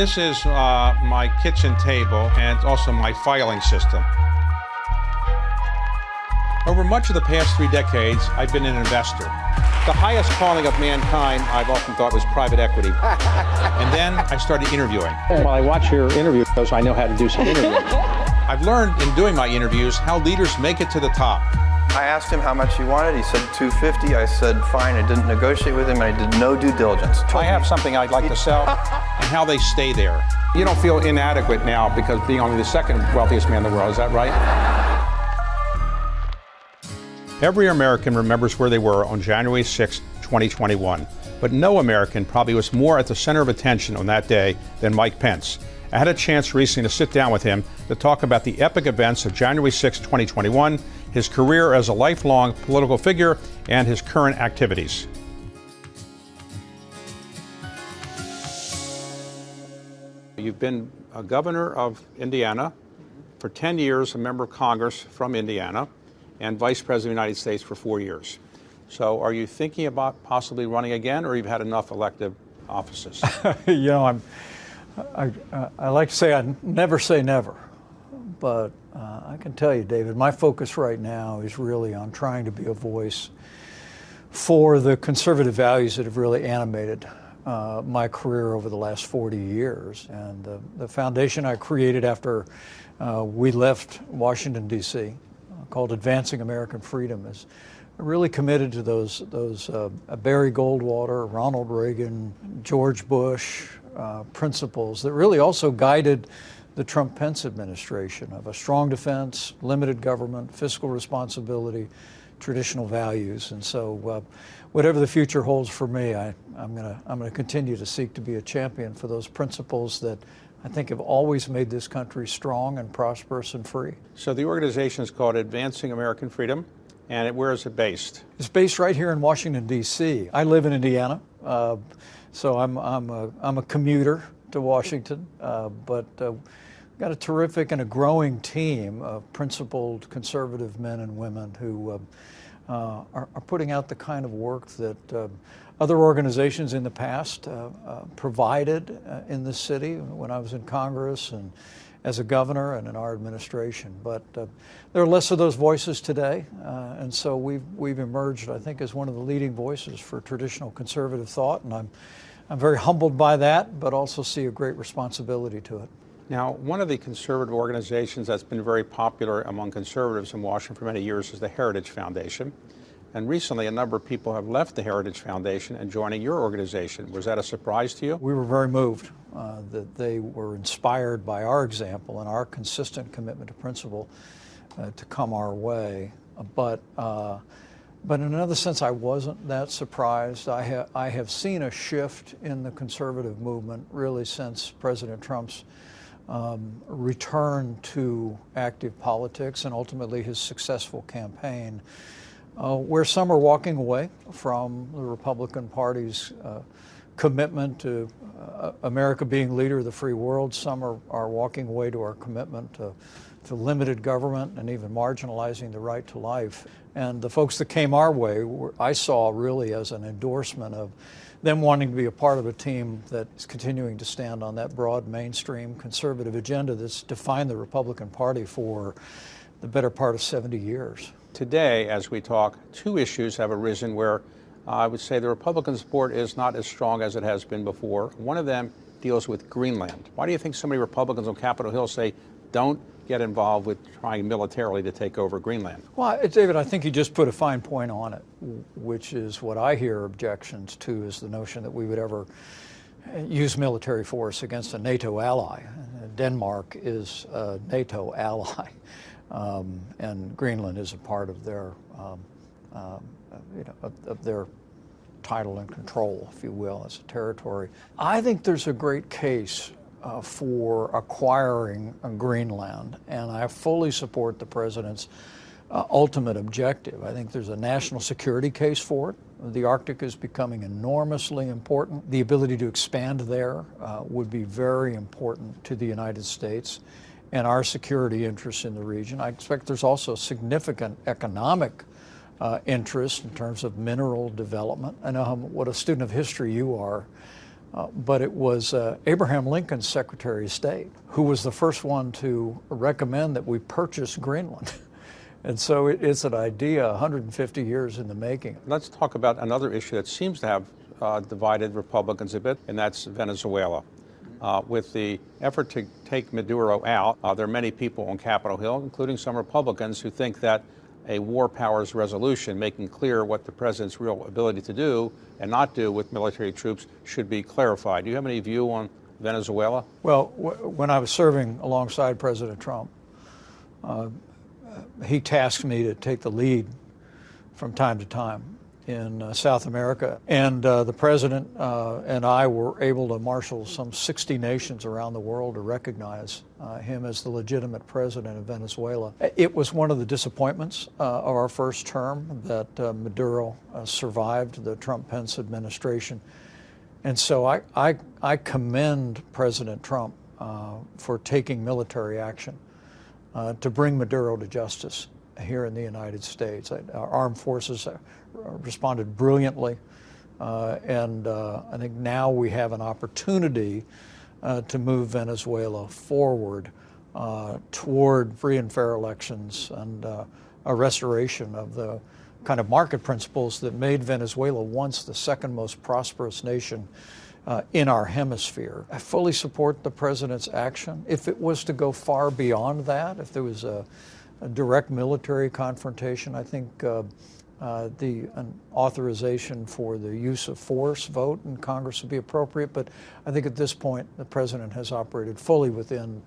This is my kitchen table and also my filing system. Over much of the past 3 decades, I've been an investor. The highest calling of mankind, I've often thought, was private equity. And then I started interviewing. While I watch your interviews, I know how to do some interviewing. I've learned in doing my interviews how leaders make it to the top. I asked him how much he wanted. He said $250. I said fine. I didn't negotiate with him, and I did no due diligence. I have something I'd like to sell, and how they stay there. You don't feel inadequate now because being only the second wealthiest man in the world, is that right? Every American remembers where they were on January 6, 2021. But no American probably was more at the center of attention on that day than Mike Pence. I had a chance recently to sit down with him to talk about the epic events of January 6, 2021, his career as a lifelong political figure, and his current activities. You've been a governor of Indiana, for 10 years a member of Congress from Indiana, and Vice President of the United States for 4 years. So are you thinking about possibly running again, or you've had enough elective offices? You know, I like to say I never say never, but I can tell you, David, my focus right now is really on trying to be a voice for the conservative values that have really animated my career over the last 40 years. And the foundation I created after we left Washington, D.C., called Advancing American Freedom, is really committed to those Barry Goldwater, Ronald Reagan, George Bush principles that really also guided the Trump-Pence administration of a strong defense, limited government, fiscal responsibility, traditional values. And so whatever the future holds for me, I'm gonna continue to seek to be a champion for those principles that I think have always made this country strong and prosperous and free. So the organization is called Advancing American Freedom, and where is it based? It's based right here in Washington, D.C. I live in Indiana, so I'm a commuter to Washington, but got a terrific and a growing team of principled conservative men and women who are putting out the kind of work that other organizations in the past provided in this city when I was in Congress and as a governor and in our administration. But there are less of those voices today, and so we've emerged, I think, as one of the leading voices for traditional conservative thought, and I'm very humbled by that, but also see a great responsibility to it. Now, one of the conservative organizations that's been very popular among conservatives in Washington for many years is the Heritage Foundation. And recently, a number of people have left the Heritage Foundation and joining your organization. Was that a surprise to you? We were very moved that they were inspired by our example and our consistent commitment to principle to come our way. But in another sense, I wasn't that surprised. I have seen a shift in the conservative movement really since President Trump's return to active politics and ultimately his successful campaign, where some are walking away from the Republican Party's commitment to America being leader of the free world. Some are walking away to our commitment to limited government and even marginalizing the right to life. And the folks that came our way, I saw really as an endorsement of them wanting to be a part of a team that is continuing to stand on that broad mainstream conservative agenda that's defined the Republican Party for the better part of 70 years. Today, as we talk, 2 issues have arisen where I would say the Republican support is not as strong as it has been before. One of them deals with Greenland. Why do you think so many Republicans on Capitol Hill say don't get involved with trying militarily to take over Greenland? Well, David, I think you just put a fine point on it, which is what I hear objections to is the notion that we would ever use military force against a NATO ally. Denmark is a NATO ally. And Greenland is a part of their, of their title and control, if you will, as a territory. I think there's a great case for acquiring Greenland, and I fully support the president's ultimate objective. I think there's a national security case for it. The Arctic is becoming enormously important. The ability to expand there would be very important to the United States and our security interests in the region. I expect there's also significant economic interest in terms of mineral development. I know what a student of history you are, but it was Abraham Lincoln's Secretary of State who was the first one to recommend that we purchase Greenland. And so it's an idea 150 years in the making. Let's talk about another issue that seems to have divided Republicans a bit, and that's Venezuela. With the effort to take Maduro out, there are many people on Capitol Hill, including some Republicans, who think that a war powers resolution making clear what the president's real ability to do and not do with military troops should be clarified. Do you have any view on Venezuela? Well, when I was serving alongside President Trump, he tasked me to take the lead from time to time in South America. And the president and I were able to marshal some 60 nations around the world to recognize him as the legitimate president of Venezuela. It was one of the disappointments of our first term that Maduro survived the Trump-Pence administration. And so I commend President Trump for taking military action to bring Maduro to justice here in the United States. Our armed forces responded brilliantly, and I think now we have an opportunity to move Venezuela forward toward free and fair elections and a restoration of the kind of market principles that made Venezuela once the second most prosperous nation in our hemisphere. I fully support the president's action. If it was to go far beyond that, if there was a direct military confrontation, I think an authorization for the use of force vote in Congress would be appropriate. But I think at this point, the president has operated fully within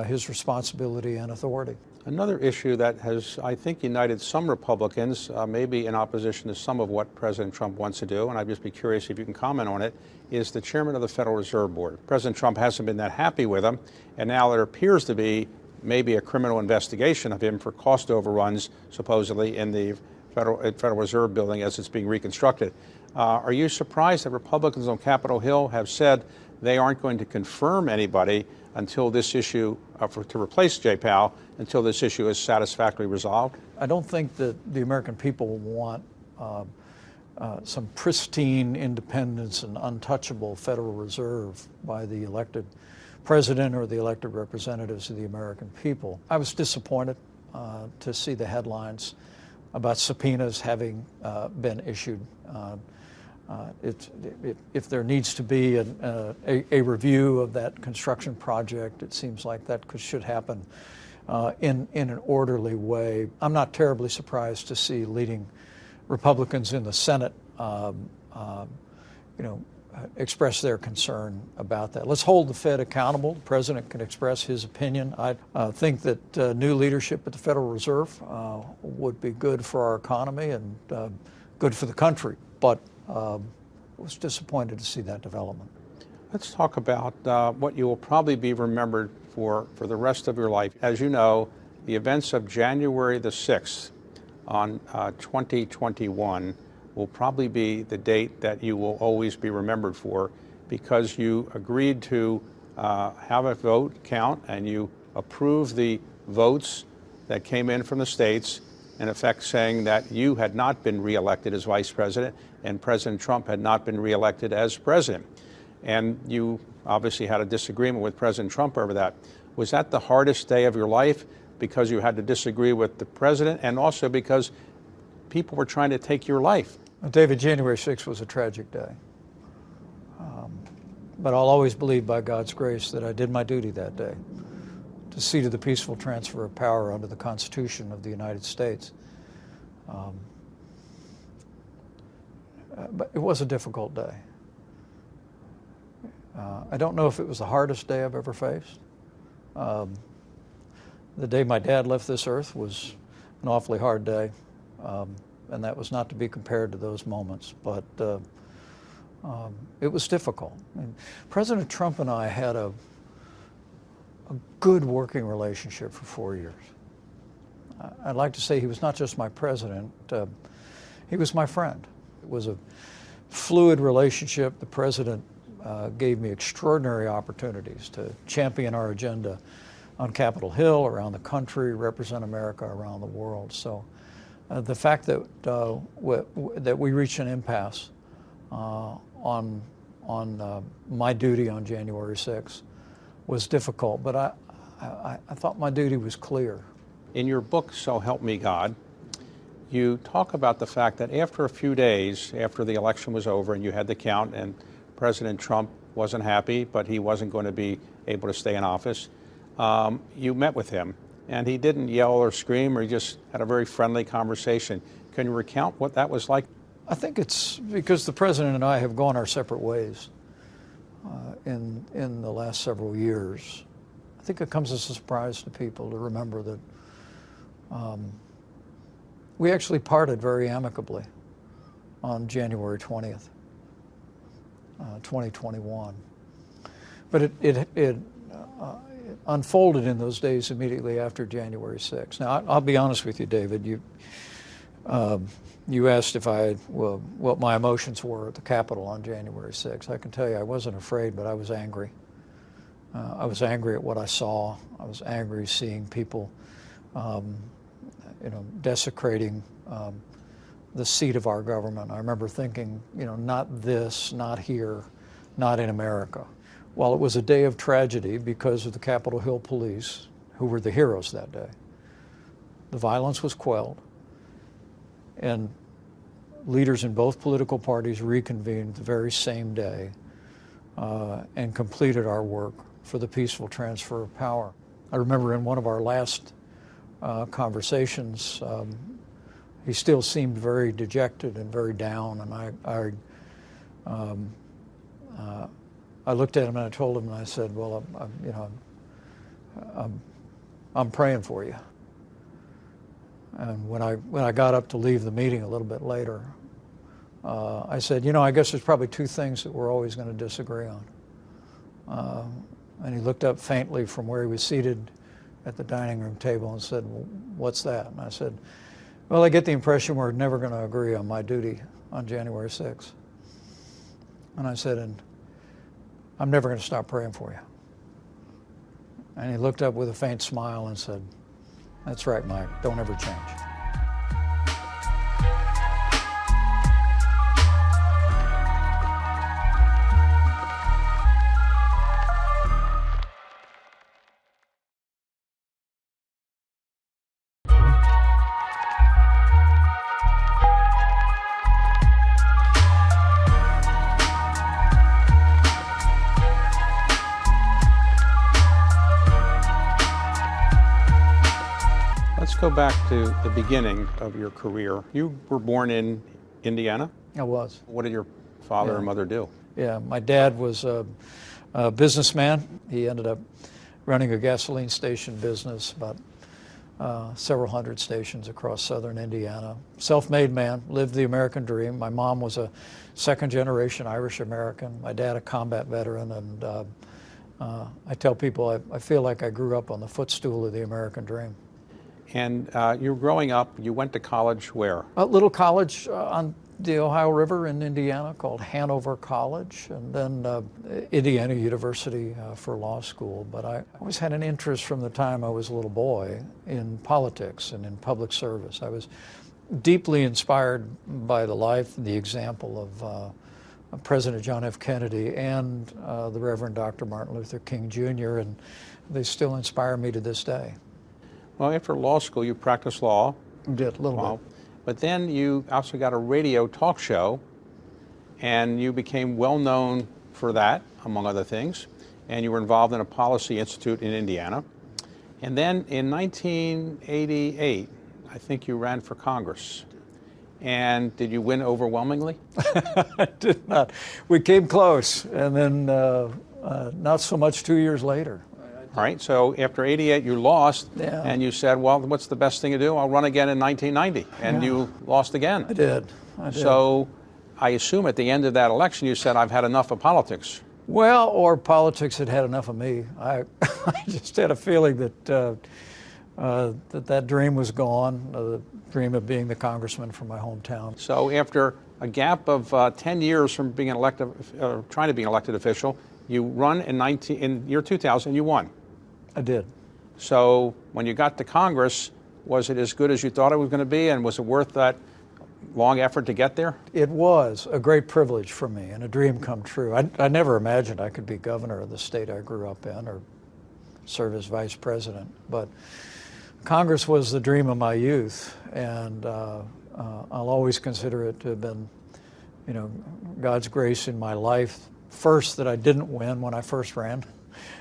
his responsibility and authority. Another issue that has, I think, united some Republicans, maybe in opposition to some of what President Trump wants to do, and I'd just be curious if you can comment on it, is the chairman of the Federal Reserve Board. President Trump hasn't been that happy with him, and now there appears to be maybe a criminal investigation of him for cost overruns, supposedly, in the Federal Reserve building as it's being reconstructed. Are you surprised that Republicans on Capitol Hill have said they aren't going to confirm anybody until this issue, to replace Jay Powell, until this issue is satisfactorily resolved? I don't think that the American people want some pristine independence and untouchable Federal Reserve by the elected president or the elected representatives of the American people. I was disappointed to see the headlines about subpoenas having been issued. If there needs to be a review of that construction project, it seems like that should happen in an orderly way. I'm not terribly surprised to see leading Republicans in the Senate, express their concern about that. Let's hold the Fed accountable. The president can express his opinion. I think that new leadership at the Federal Reserve would be good for our economy and good for the country. But I was disappointed to see that development. Let's talk about what you will probably be remembered for the rest of your life. As you know, the events of January the 6th on 2021 will probably be the date that you will always be remembered for, because you agreed to have a vote count and you approved the votes that came in from the states, in effect saying that you had not been reelected as vice president and President Trump had not been reelected as president. And you obviously had a disagreement with President Trump over that. Was that the hardest day of your life because you had to disagree with the president, and also because people were trying to take your life? David, January 6th was a tragic day. But I'll always believe by God's grace that I did my duty that day to see to the peaceful transfer of power under the Constitution of the United States. But it was a difficult day. I don't know if it was the hardest day I've ever faced. The day my dad left this earth was an awfully hard day. And that was not to be compared to those moments, but it was difficult. I mean, President Trump and I had a good working relationship for 4 years. I'd like to say he was not just my president, he was my friend. It was a fluid relationship. The president gave me extraordinary opportunities to champion our agenda on Capitol Hill, around the country, represent America around the world. So the fact that we reached an impasse on on my duty on January 6th was difficult, but I thought my duty was clear. In your book, So Help Me God, you talk about the fact that after a few days after the election was over and you had the count and President Trump wasn't happy, but he wasn't going to be able to stay in office, you met with him. And he didn't yell or scream, or he just had a very friendly conversation. Can you recount what that was like? I think it's because the President and I have gone our separate ways in the last several years. I think it comes as a surprise to people to remember that we actually parted very amicably on January 20th, 2021. But it unfolded in those days immediately after January 6th. Now, I'll be honest with you, David. You asked what my emotions were at the Capitol on January 6th. I can tell you I wasn't afraid, but I was angry. I was angry at what I saw. I was angry seeing people, desecrating the seat of our government. I remember thinking, not this, not here, not in America. While it was a day of tragedy because of the Capitol Hill police, who were the heroes that day, the violence was quelled, and leaders in both political parties reconvened the very same day and completed our work for the peaceful transfer of power. I remember in one of our last conversations, he still seemed very dejected and very down, and I looked at him and I told him, and I said, "Well, I'm praying for you." And when I got up to leave the meeting a little bit later, I said, "I guess there's probably two things that we're always going to disagree on." And he looked up faintly from where he was seated at the dining room table and said, "Well, what's that?" And I said, "Well, I get the impression we're never going to agree on my duty on January 6th." And I said, "And I'm never going to stop praying for you." And he looked up with a faint smile and said, "That's right, Mike. Don't ever change." Let's go back to the beginning of your career. You were born in Indiana? I was. What did your father and mother do? Yeah, my dad was a businessman. He ended up running a gasoline station business, about several hundred stations across southern Indiana. Self-made man, lived the American dream. My mom was a second-generation Irish-American. My dad a combat veteran, and I tell people I feel like I grew up on the footstool of the American dream. And you were growing up, you went to college where? A little college on the Ohio River in Indiana called Hanover College, and then Indiana University for law school. But I always had an interest from the time I was a little boy in politics and in public service. I was deeply inspired by the life and the example of President John F. Kennedy and the Reverend Dr. Martin Luther King Jr., and they still inspire me to this day. Well, after law school, you practiced law. Did a little bit. But then you also got a radio talk show, and you became well known for that, among other things. And you were involved in a policy institute in Indiana. And then in 1988, I think you ran for Congress. And did you win overwhelmingly? I did not. We came close, and then not so much 2 years later. All right, so after 88, you lost, Yeah. and you said, well, what's the best thing to do? I'll run again in 1990, and you lost again. I did. So I assume at the end of that election, you said, I've had enough of politics. Well, or politics had had enough of me. I just had a feeling that that dream was gone, the dream of being the congressman from my hometown. So after a gap of 10 years from being an elected, trying to be an elected official, you run in year 2000, you won. I did. So when you got to Congress, was it as good as you thought it was going to be, and was it worth that long effort to get there? It was a great privilege for me and a dream come true. I never imagined I could be governor of the state I grew up in or serve as vice president. But Congress was the dream of my youth, and I'll always consider it to have been, God's grace in my life. First, that I didn't win when I first ran,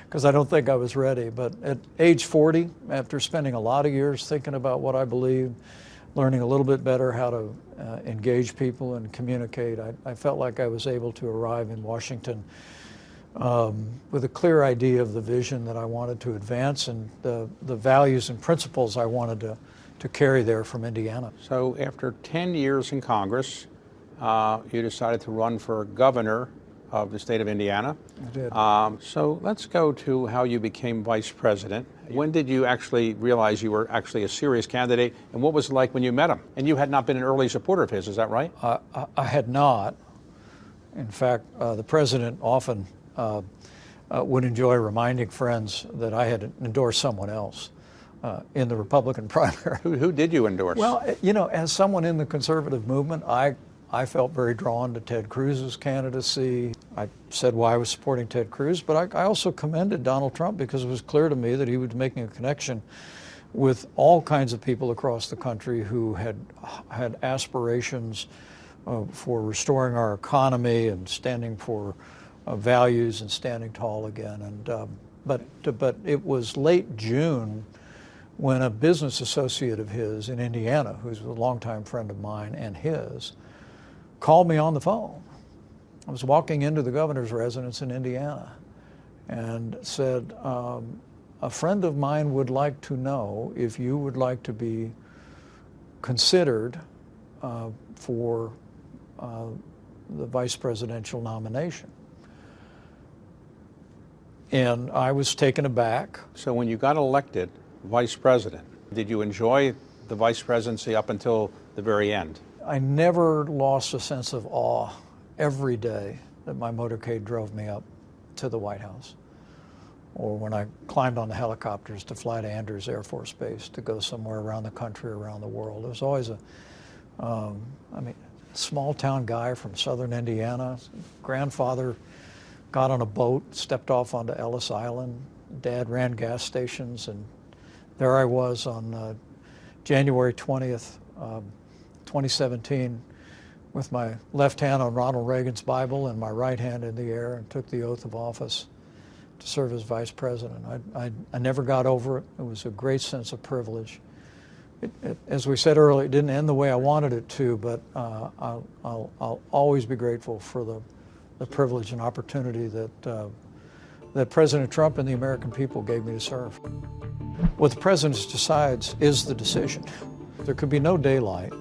because I don't think I was ready. But at age 40, after spending a lot of years thinking about what I believed, learning a little bit better how to engage people and communicate, I felt like I was able to arrive in Washington with a clear idea of the vision that I wanted to advance and the values and principles I wanted to carry there from Indiana. So after 10 years in Congress, you decided to run for governor of the state of Indiana. I did. So let's go to how you became vice president. When did you actually realize you were actually a serious candidate, and what was it like when you met him? And you had not been an early supporter of his, is that right? I had not. In fact, the president often would enjoy reminding friends that I had endorsed someone else in the Republican primary. Who did you endorse? Well, as someone in the conservative movement, I felt very drawn to Ted Cruz's candidacy. I said why I was supporting Ted Cruz, but I also commended Donald Trump because it was clear to me that he was making a connection with all kinds of people across the country who had aspirations for restoring our economy and standing for values and standing tall again. And but it was late June when a business associate of his in Indiana, who's a longtime friend of mine and his, called me on the phone. I was walking into the governor's residence in Indiana and said, a friend of mine would like to know if you would like to be considered for the vice presidential nomination. And I was taken aback. So when you got elected vice president, did you enjoy the vice presidency up until the very end? I never lost a sense of awe every day that my motorcade drove me up to the White House, or when I climbed on the helicopters to fly to Andrews Air Force Base to go somewhere around the country, around the world. There was always small town guy from southern Indiana. Grandfather got on a boat, stepped off onto Ellis Island. Dad ran gas stations, and there I was on January 20th, 2017, with my left hand on Ronald Reagan's Bible and my right hand in the air, and took the oath of office to serve as vice president. I never got over it. It was a great sense of privilege. As we said earlier, it didn't end the way I wanted it to, but I'll always be grateful for the privilege and opportunity that President Trump and the American people gave me to serve. What the president decides is the decision. There could be no daylight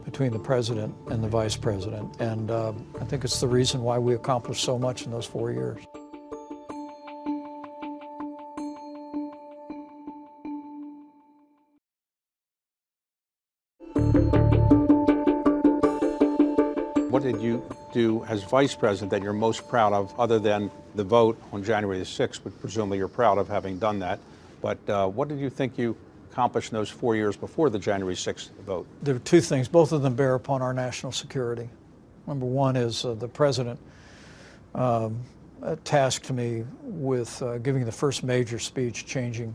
between the president and the vice president, and I think it's the reason why we accomplished so much in those 4 years. What did you do as vice president that you're most proud of, other than the vote on January the 6th, but presumably you're proud of having done that. But what did you think you accomplished in those 4 years before the January 6th vote? There were two things. Both of them bear upon our national security. Number one is the president tasked me with giving the first major speech changing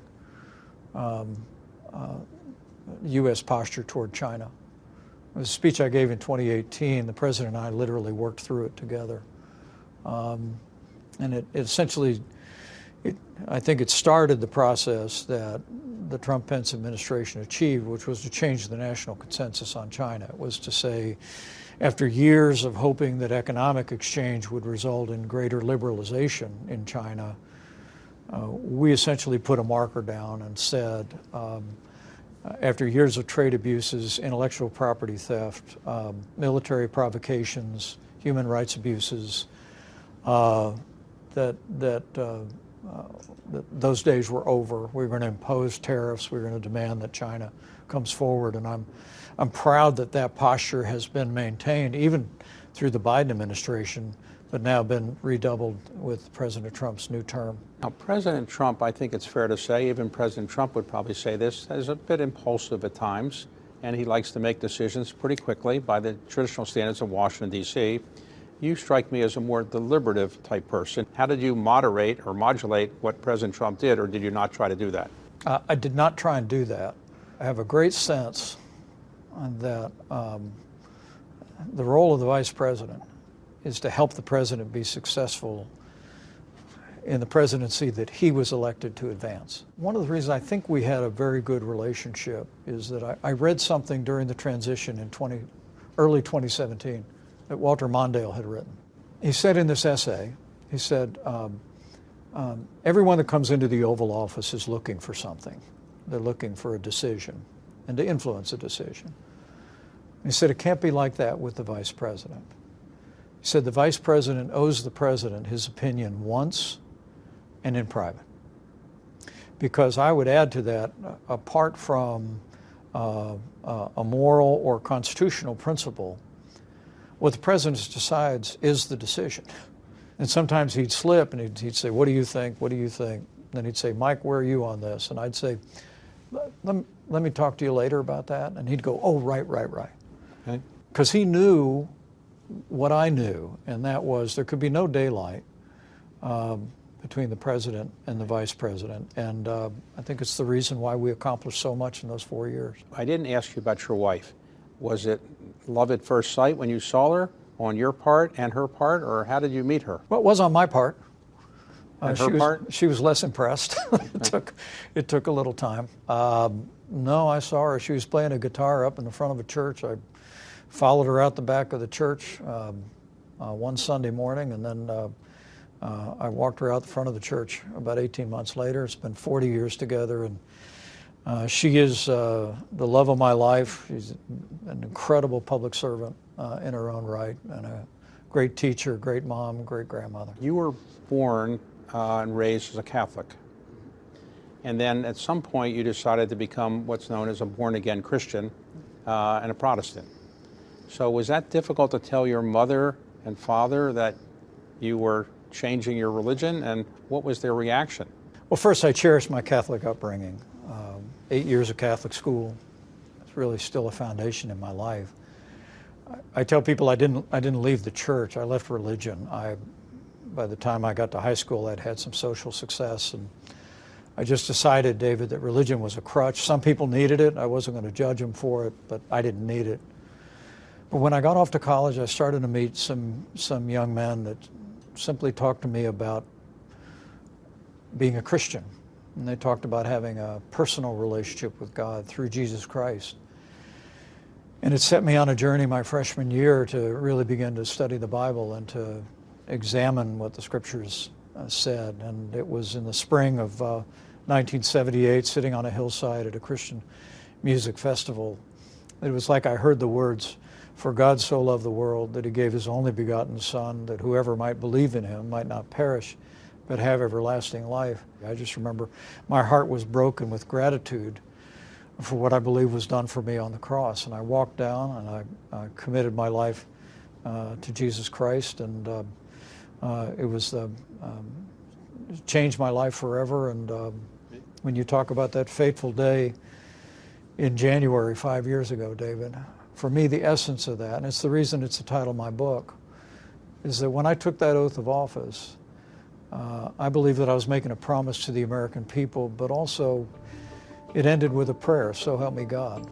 U.S. posture toward China. It was a speech I gave in 2018. The president and I literally worked through it together. And it essentially, I think it started the process that the Trump-Pence administration achieved, which was to change the national consensus on China. It was to say, after years of hoping that economic exchange would result in greater liberalization in China, we essentially put a marker down and said, after years of trade abuses, intellectual property theft, military provocations, human rights abuses, that those days were over. We were going to impose tariffs. We were going to demand that China comes forward. And I'm proud that that posture has been maintained, even through the Biden administration, but now been redoubled with President Trump's new term. Now, President Trump, I think it's fair to say, even President Trump would probably say this, is a bit impulsive at times. and he likes to make decisions pretty quickly by the traditional standards of Washington, D.C. You strike me as a more deliberative type person. How did you moderate or modulate what President Trump did, or did you not try to do that? I did not try and do that. I have a great sense that the role of the vice president is to help the president be successful in the presidency that he was elected to advance. One of the reasons I think we had a very good relationship is that I read something during the transition in early 2017 that Walter Mondale had written. He said in this essay, he said, everyone that comes into the Oval Office is looking for something. They're looking for a decision and to influence a decision. He said, it can't be like that with the vice president. He said, the vice president owes the president his opinion once and in private. Because I would add to that, apart from a moral or constitutional principle, what the president decides is the decision. And sometimes he'd slip and he'd say, what do you think? What do you think? Then he'd say, Mike, where are you on this? And I'd say, let me talk to you later about that. And he'd go, oh, right. Okay. Because he knew what I knew, and that was there could be no daylight between the president and the vice president. And I think it's the reason why we accomplished so much in those 4 years. I didn't ask you about your wife. Was it love at first sight when you saw her on your part and her part, or how did you meet her? Well, it was on my part. She was less impressed. It took a little time. No, I saw her. She was playing a guitar up in the front of a church. I followed her out the back of the church one Sunday morning, and then I walked her out the front of the church about 18 months later. It's been 40 years together, and she is the love of my life. She's an incredible public servant in her own right, and a great teacher, great mom, great grandmother. You were born and raised as a Catholic. And then at some point you decided to become what's known as a born-again Christian and a Protestant. So was that difficult to tell your mother and father that you were changing your religion, and what was their reaction? Well, first, I cherish my Catholic upbringing. 8 years of Catholic school. It's really still a foundation in my life. I tell people I didn't leave the church. I left religion. By the time I got to high school, I'd had some social success, and I just decided, David, that religion was a crutch. Some people needed it. I wasn't going to judge them for it, but I didn't need it. But when I got off to college, I started to meet some young men that simply talked to me about being a Christian. And they talked about having a personal relationship with God through Jesus Christ. And it set me on a journey my freshman year to really begin to study the Bible and to examine what the Scriptures said. And it was in the spring of 1978, sitting on a hillside at a Christian music festival. It was like I heard the words, "For God so loved the world that he gave his only begotten Son, that whoever might believe in him might not perish, but have everlasting life." I just remember my heart was broken with gratitude for what I believe was done for me on the cross. And I walked down and I committed my life to Jesus Christ, and it changed my life forever. And when you talk about that fateful day in January 5 years ago, David, for me the essence of that, and it's the reason it's the title of my book, is that when I took that oath of office, I believe that I was making a promise to the American people, but also it ended with a prayer, so help me God.